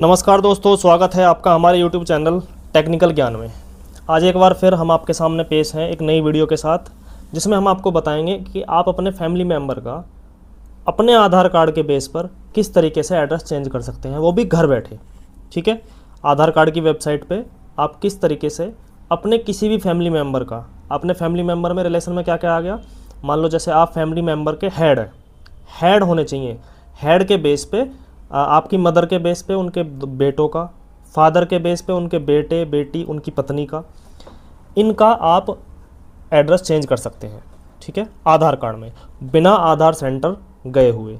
नमस्कार दोस्तों, स्वागत है आपका हमारे YouTube चैनल टेक्निकल ज्ञान में। आज एक बार फिर हम आपके सामने पेश हैं एक नई वीडियो के साथ, जिसमें हम आपको बताएंगे कि आप अपने फैमिली मेम्बर का अपने आधार कार्ड के बेस पर किस तरीके से एड्रेस चेंज कर सकते हैं, वो भी घर बैठे। ठीक है, आधार कार्ड की वेबसाइट पर आप किस तरीके से अपने किसी भी फैमिली मेम्बर का, अपने फैमिली मेम्बर में रिलेशन में क्या क्या आ गया, मान लो जैसे आप फैमिली मेम्बर के हेड होने चाहिए, हेड के बेस पे आपकी मदर के बेस पे उनके बेटों का, फादर के बेस पे उनके बेटे बेटी, उनकी पत्नी का, इनका आप एड्रेस चेंज कर सकते हैं। ठीक है, आधार कार्ड में बिना आधार सेंटर गए हुए।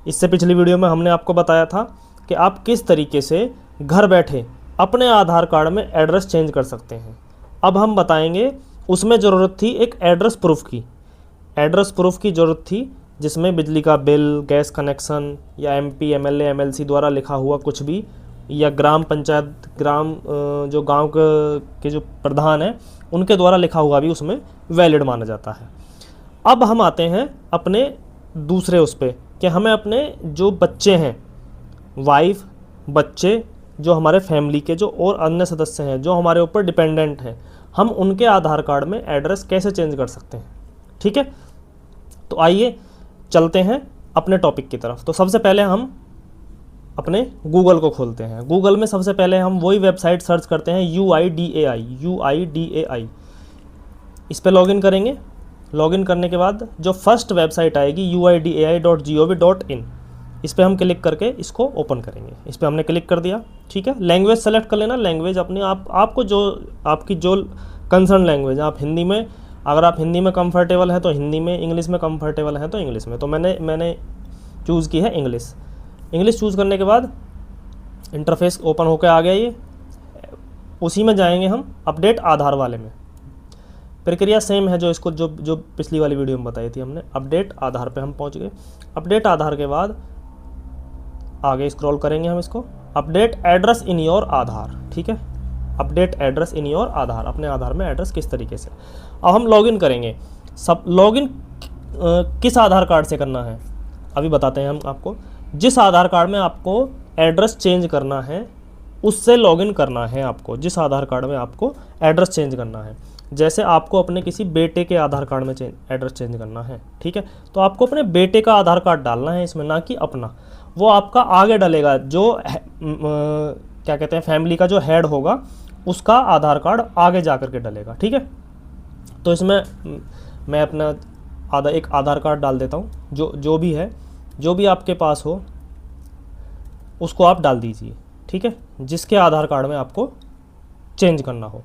इससे पिछली वीडियो में हमने आपको बताया था कि आप किस तरीके से घर बैठे अपने आधार कार्ड में एड्रेस चेंज कर सकते हैं। अब हम बताएंगे, उसमें ज़रूरत थी एक एड्रेस प्रूफ की ज़रूरत थी, जिसमें बिजली का बिल, गैस कनेक्शन या एमपी, एमएलए, एमएलसी द्वारा लिखा हुआ कुछ भी, या ग्राम पंचायत, जो गांव के जो प्रधान हैं उनके द्वारा लिखा हुआ भी उसमें वैलिड माना जाता है। अब हम आते हैं अपने दूसरे उस पर कि हमें अपने जो बच्चे हैं, वाइफ, बच्चे, जो हमारे फैमिली के जो और अन्य सदस्य हैं जो हमारे ऊपर डिपेंडेंट हैं, हम उनके आधार कार्ड में एड्रेस कैसे चेंज कर सकते हैं। ठीक है, तो आइए चलते हैं अपने टॉपिक की तरफ। तो सबसे पहले हम अपने गूगल को खोलते हैं। गूगल में सबसे पहले हम वही वेबसाइट सर्च करते हैं, UIDAI। इस पर लॉगिन करेंगे। लॉगिन करने के बाद जो फर्स्ट वेबसाइट आएगी uidai.gov.in, इस पर हम क्लिक करके इसको ओपन करेंगे। इस पर हमने क्लिक कर दिया। ठीक है, लैंग्वेज सेलेक्ट कर लेना। लैंग्वेज अपने आपको जो आपकी जो कंसर्न लैंग्वेज, आप हिंदी में, अगर आप हिंदी में कंफर्टेबल है तो हिंदी में, इंग्लिश में कंफर्टेबल है तो इंग्लिश में। तो मैंने चूज़ की है इंग्लिश चूज़ करने के बाद इंटरफेस ओपन होकर आ गया ये। उसी में जाएंगे हम अपडेट आधार वाले में। प्रक्रिया सेम है जो पिछली वाली वीडियो में बताई थी हमने। अपडेट आधार पे हम पहुंच गए। अपडेट आधार के बाद आगे स्क्रॉल करेंगे हम इसको, अपडेट एड्रेस इन योर आधार। ठीक है, अपडेट एड्रेस इन योर आधार, अपने आधार में एड्रेस किस तरीके से। अब हम लॉगिन करेंगे। सब लॉगिन किस आधार कार्ड से करना है अभी बताते हैं हम आपको। जिस आधार कार्ड में आपको एड्रेस चेंज करना है उससे लॉगिन करना है आपको। जिस आधार कार्ड में आपको एड्रेस चेंज करना है, जैसे आपको अपने किसी बेटे के आधार कार्ड में एड्रेस चेंज करना है, ठीक है, तो आपको अपने बेटे का आधार कार्ड डालना है इसमें, ना कि अपना। वो आपका आगे डलेगा, जो क्या कहते हैं, फैमिली का जो हेड होगा उसका आधार कार्ड आगे जा कर के डलेगा। ठीक है, तो इसमें मैं अपना एक आधार कार्ड डाल देता हूँ। जो भी है, जो भी आपके पास हो उसको आप डाल दीजिए। ठीक है, जिसके आधार कार्ड में आपको चेंज करना हो।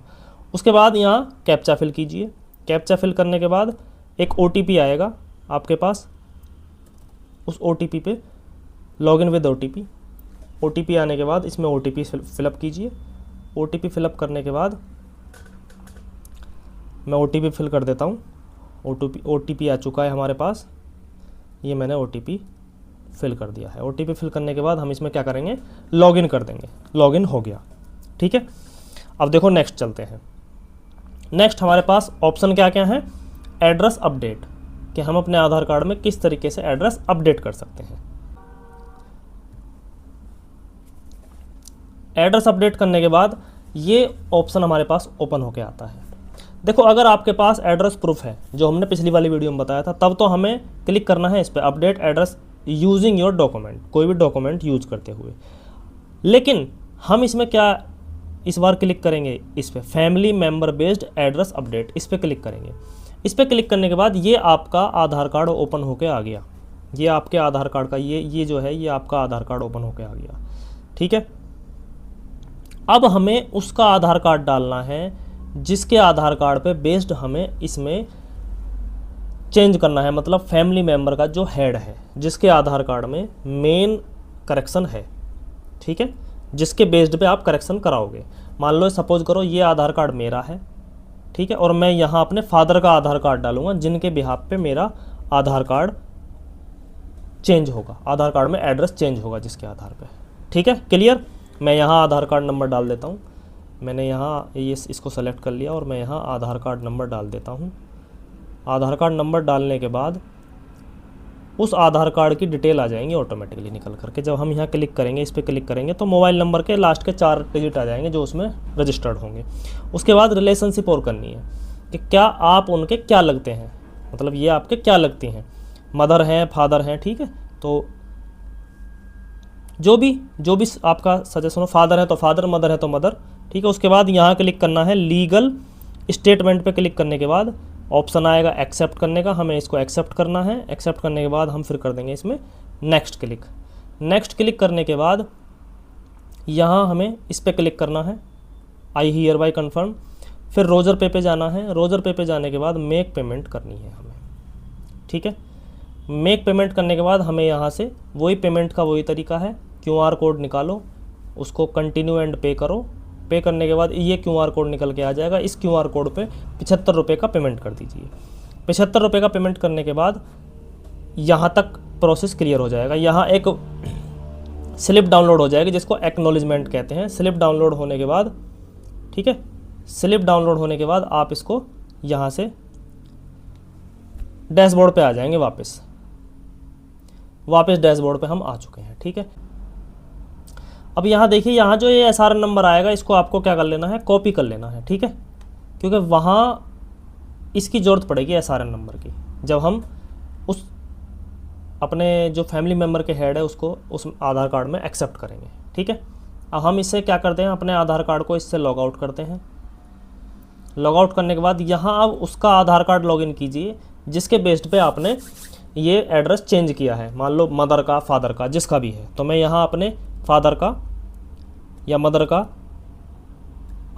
उसके बाद यहाँ कैप्चा फिल कीजिए। कैप्चा फिल करने के बाद एक OTP आएगा आपके पास। उस OTP पे लॉगिन विद OTP आने के बाद इसमें OTP फिलअप कीजिए। OTP फिलअप करने के बाद मैं OTP फिल कर देता हूँ। OTP आ चुका है हमारे पास, ये मैंने OTP फिल कर दिया है। OTP फिल करने के बाद हम इसमें क्या करेंगे, लॉगिन कर देंगे। लॉगिन हो गया। ठीक है, अब देखो नेक्स्ट चलते हैं। नेक्स्ट हमारे पास ऑप्शन क्या क्या है, एड्रेस अपडेट, कि हम अपने आधार कार्ड में किस तरीके से एड्रेस अपडेट कर सकते हैं। एड्रेस अपडेट करने के बाद ये ऑप्शन हमारे पास ओपन होके आता है। देखो, अगर आपके पास एड्रेस प्रूफ है, जो हमने पिछली वाली वीडियो में बताया था, तब तो हमें क्लिक करना है इस पर, update address using your document, कोई भी डॉक्यूमेंट यूज करते हुए। लेकिन हम इसमें क्या इस बार क्लिक करेंगे, इस पर family member based address update, इस पर क्लिक करेंगे। इस पर क्लिक करने के बाद ये आपका आधार कार्ड ओपन होके आ गया। ये आपके आधार कार्ड का ये जो है, ये आपका आधार कार्ड ओपन होके आ गया। ठीक है, अब हमें उसका आधार कार्ड डालना है जिसके आधार कार्ड पे बेस्ड हमें इसमें चेंज करना है, मतलब फैमिली मेम्बर का जो हेड है, जिसके आधार कार्ड में मेन करेक्शन है। ठीक है, जिसके बेस्ड पे आप करेक्शन कराओगे। मान लो सपोज करो ये आधार कार्ड मेरा है, ठीक है, और मैं यहाँ अपने फादर का आधार कार्ड डालूंगा, जिनके बिहाफ पे मेरा आधार कार्ड चेंज होगा, आधार कार्ड में एड्रेस चेंज होगा जिसके आधार पे। ठीक है, क्लियर। मैं यहाँ आधार कार्ड नंबर डाल देता हूँ। मैंने यहाँ इसको सेलेक्ट कर लिया और मैं यहाँ आधार कार्ड नंबर डाल देता हूँ। आधार कार्ड नंबर डालने के बाद उस आधार कार्ड की डिटेल आ जाएंगी ऑटोमेटिकली निकल करके। जब हम यहाँ क्लिक करेंगे, इस पर क्लिक करेंगे तो मोबाइल नंबर के लास्ट के 4 डिजिट आ जाएंगे जो उसमें रजिस्टर्ड होंगे। उसके बाद रिलेशनशिप और करनी है कि क्या आप उनके क्या लगते हैं, मतलब ये आपके क्या लगती हैं, मदर हैं, फादर हैं, ठीक है। तो जो भी आपका सजेशन हो, फादर है तो फादर, मदर है तो मदर, ठीक है। उसके बाद यहाँ क्लिक करना है लीगल स्टेटमेंट पे क्लिक करने के बाद ऑप्शन आएगा एक्सेप्ट करने का, हमें इसको एक्सेप्ट करना है। एक्सेप्ट करने के बाद हम फिर कर देंगे इसमें नेक्स्ट क्लिक। नेक्स्ट क्लिक करने के बाद यहाँ हमें इस पर क्लिक करना है, आई हियर बाय कन्फर्म। फिर रोजर पे जाना है। रोजर पे जाने के बाद मेक पेमेंट करनी है हमें, ठीक है। मेक पेमेंट करने के बाद हमें यहाँ से वही पेमेंट का वही तरीका है, QR कोड निकालो, उसको कंटिन्यू एंड पे करो। पे करने के बाद ये QR कोड निकल के आ जाएगा। इस QR कोड पे 75 रुपये का पेमेंट कर दीजिए। 75 रुपये का पेमेंट करने के बाद यहाँ तक प्रोसेस क्लियर हो जाएगा। यहाँ एक स्लिप डाउनलोड हो जाएगी जिसको एक्नॉलेजमेंट कहते हैं। स्लिप डाउनलोड होने के बाद, ठीक है, स्लिप डाउनलोड होने के बाद आप इसको यहाँ से डैशबोर्ड पे आ जाएंगे। वापस डैशबोर्ड पे हम आ चुके हैं, ठीक है। अब यहाँ देखिए, यहाँ जो ये SRN नंबर आएगा इसको आपको क्या कर लेना है, कॉपी कर लेना है, ठीक है, क्योंकि वहाँ इसकी ज़रूरत पड़ेगी SRN नंबर की जब हम उस अपने जो फैमिली मेम्बर के हेड है उसको उस आधार कार्ड में एक्सेप्ट करेंगे, ठीक है। अब हम इससे क्या करते हैं, अपने आधार कार्ड को इससे लॉग आउट करते हैं। लॉग आउट करने के बाद यहाँ अब उसका आधार कार्ड लॉगिन कीजिए जिसके बेस्ड पे आपने ये एड्रेस चेंज किया है। मान लो मदर का, फादर का, जिसका भी है, तो मैं यहाँ अपने फादर का या मदर का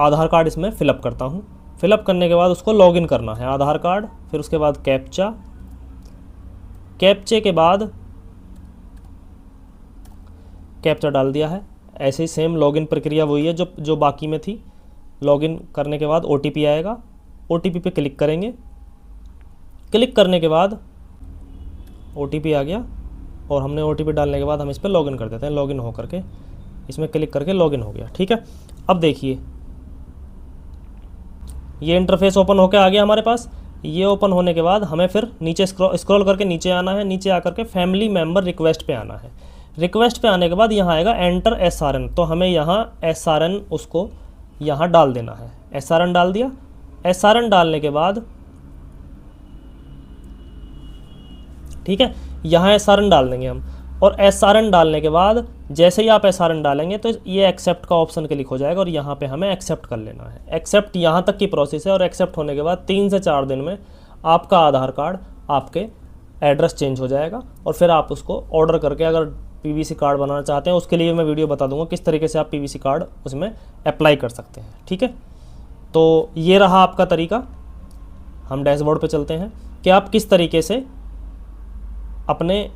आधार कार्ड इसमें फिलअप करता हूँ। फिलअप करने के बाद उसको लॉगिन करना है, आधार कार्ड, फिर उसके बाद कैप्चा। कैप्चे के बाद कैप्चा डाल दिया है। ऐसे ही सेम लॉगिन प्रक्रिया वही है जो बाकी में थी। लॉगिन करने के बाद OTP आएगा, OTP पे क्लिक करेंगे। क्लिक करने के बाद OTP आ गया और हमने OTP डालने के बाद हम इस पर लॉगिन कर देते हैं। लॉगिन हो करके इसमें क्लिक करके लॉगिन हो गया, ठीक है। अब देखिए ये इंटरफेस ओपन होकर आ गया हमारे पास। ये ओपन होने के बाद हमें फिर नीचे स्क्रॉल करके नीचे आना है। नीचे आकर के फैमिली मेम्बर रिक्वेस्ट पे आना है। रिक्वेस्ट पे आने के बाद यहाँ आएगा एंटर SRN, तो हमें यहाँ SRN उसको यहाँ डाल देना है। SRN डाल दिया। SRN डालने के बाद, ठीक है, यहाँ SRN डाल देंगे हम। और SRN डालने के बाद जैसे ही आप SRN डालेंगे तो ये एक्सेप्ट का ऑप्शन क्लिक हो जाएगा और यहाँ पे हमें एक्सेप्ट कर लेना है। एक्सेप्ट यहाँ तक की प्रोसेस है और एक्सेप्ट होने के बाद 3 से 4 दिन में आपका आधार कार्ड, आपके एड्रेस चेंज हो जाएगा। और फिर आप उसको ऑर्डर करके अगर PVC कार्ड बनाना चाहते हैं, उसके लिए मैं वीडियो बता दूंगा किस तरीके से आप PVC कार्ड उसमें अप्लाई कर सकते हैं, ठीक है। तो ये रहा आपका तरीका। हम डैशबोर्ड पे चलते हैं कि आप किस तरीके से अपने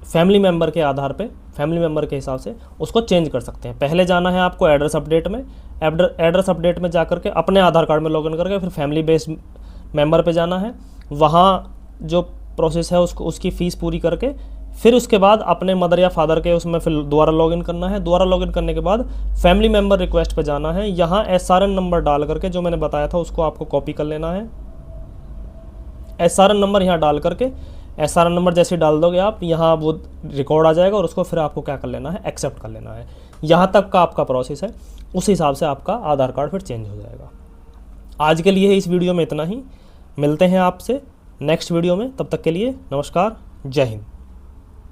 फैमिली मेम्बर के आधार पे, फैमिली मेम्बर के हिसाब से उसको चेंज कर सकते हैं। पहले जाना है आपको एड्रेस अपडेट में। एड्रेस अपडेट में जा करके अपने आधार कार्ड में लॉगिन करके फिर फैमिली बेस्ड मेम्बर पे जाना है। वहाँ जो प्रोसेस है उसकी फ़ीस पूरी करके फिर उसके बाद अपने मदर या फादर के उसमें फिर दोबारा लॉगिन करना है। दोबारा लॉगिन करने के बाद फैमिली मेम्बर रिक्वेस्ट पे जाना है। यहाँ SRN नंबर डाल करके जो मैंने बताया था उसको आपको कॉपी कर लेना है। SRN नंबर यहाँ डाल करके, SRN नंबर जैसे डाल दोगे आप, यहाँ वो रिकॉर्ड आ जाएगा और उसको फिर आपको क्या कर लेना है, एक्सेप्ट कर लेना है। यहाँ तक का आपका प्रोसेस है, उस हिसाब से आपका आधार कार्ड फिर चेंज हो जाएगा। आज के लिए इस वीडियो में इतना ही। मिलते हैं आपसे नेक्स्ट वीडियो में, तब तक के लिए नमस्कार, जय हिंद।